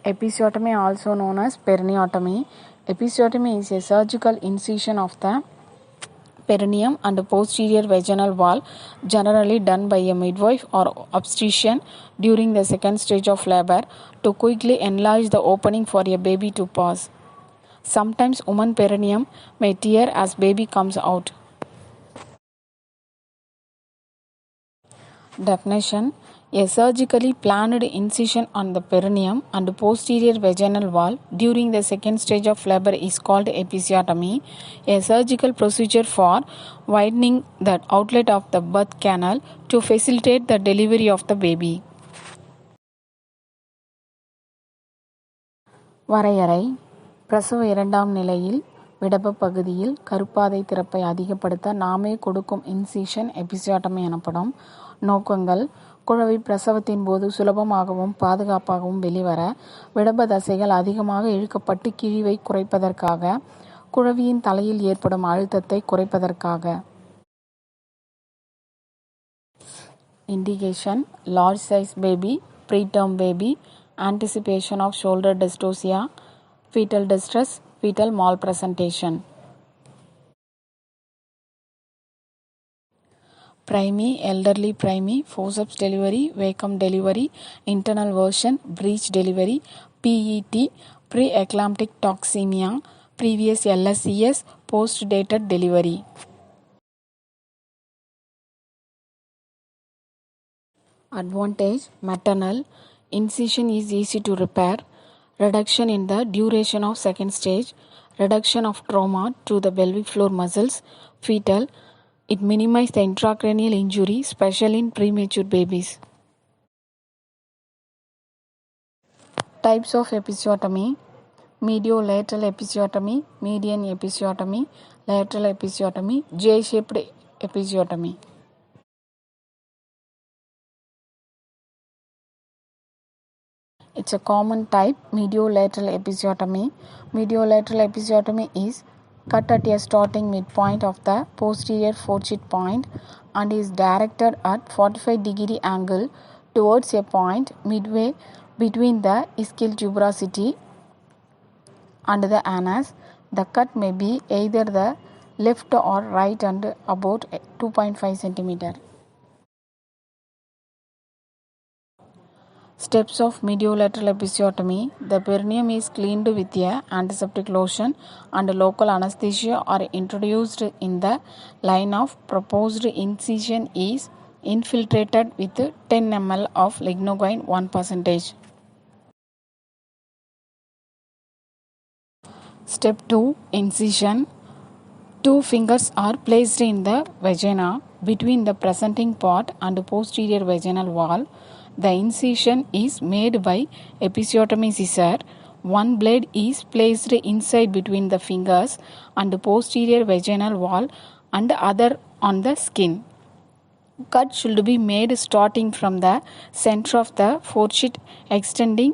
Episiotomy, also known as peritoniectomy. Episiotomy is a surgical incision of the perineum and posterior vaginal wall, generally done by a midwife or obstetrician during the second stage of labor to quickly enlarge the opening for a baby to pass. Sometimes woman perineum may tear as baby comes out. Definition: a surgically planned incision on the perineum and posterior vaginal wall during the second stage of labor is called episiotomy, a surgical procedure for widening the outlet of the birth canal to facilitate the delivery of the baby. வரையறை: பிரசவ இரண்டாம் நிலையில் விடப பகுதியில் கருப்பாதை திறப்பை அதிகப்படுத்த நாமே கொடுக்கும் incision episiotomy எனப்படும். நோக்கங்கள்: குழவி பிரசவத்தின் போது சுலபமாகவும் பாதுகாப்பாகவும் வெளிவர, விடப தசைகள் அதிகமாக இழுக்கப்பட்டு கிழிவை குறைப்பதற்காக, குழவியின் தலையில் ஏற்படும் அழுத்தத்தை குறைப்பதற்காக. Indication: large size baby, preterm baby, anticipation of shoulder dystocia, fetal distress, fetal malpresentation. Primary, elderly primary, forceps delivery, vacuum delivery, internal version, breech delivery, PET, pre-eclamptic toxemia, previous LSCS, post-dated delivery. Advantage: maternal. Incision is easy to repair. Reduction in the duration of second stage. Reduction of trauma to the pelvic floor muscles. Fetal. It minimizes the intracranial injury, especially in premature babies. Types of episiotomy: mediolateral episiotomy, median episiotomy, lateral episiotomy, J-shaped episiotomy. It's a common type, mediolateral episiotomy. Mediolateral episiotomy is cut at a starting midpoint of the posterior fourchette point and is directed at 45-degree angle towards a point midway between the ischial tuberosity and the anus. The cut may be either the left or right and about 2.5 cm. Steps of mediolateral episiotomy: the perineum is cleaned with a antiseptic lotion and local anesthesia are introduced in the line of proposed incision is infiltrated with 10 ml of lignocaine 1%. Step 2: incision. 2 fingers are placed in the vagina between the presenting part and posterior vaginal wall. The incision is made by episiotomy scissor. One blade is placed inside between the fingers and posterior vaginal wall and other on the skin. Cut should be made starting from the center of the fourchette, extending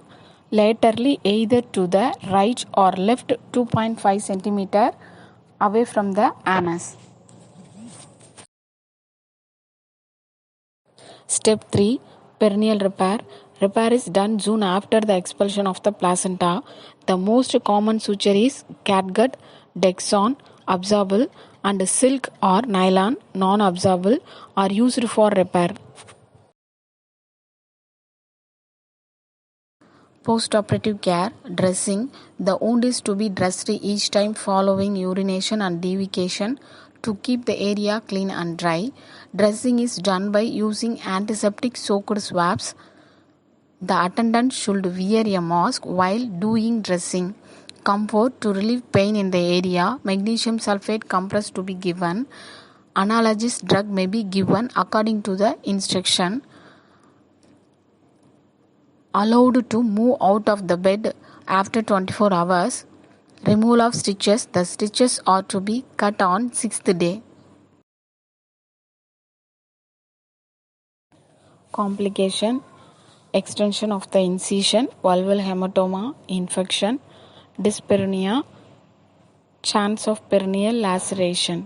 laterally either to the right or left 2.5 cm away from the anus. Step 3: perineal repair. Repair is done soon after the expulsion of the placenta. The most common suture is catgut, Dexon, absorbable, and silk or nylon, non-absorbable, are used for repair. Postoperative care. Dressing. The wound is to be dressed each time following urination and defecation to keep the area clean and dry. Dressing is done by using antiseptic soaked swabs. The attendant should wear a mask while doing dressing. Comfort. To relieve pain in the area, magnesium sulfate compress to be given. Analgesic drug may be given according to the instruction. Allowed to move out of the bed after 24 hours. Removal of stitches. The stitches are to be cut on 6th day. Complication: extension of the incision, vulval hematoma, infection, dyspareunia, chance of perineal laceration.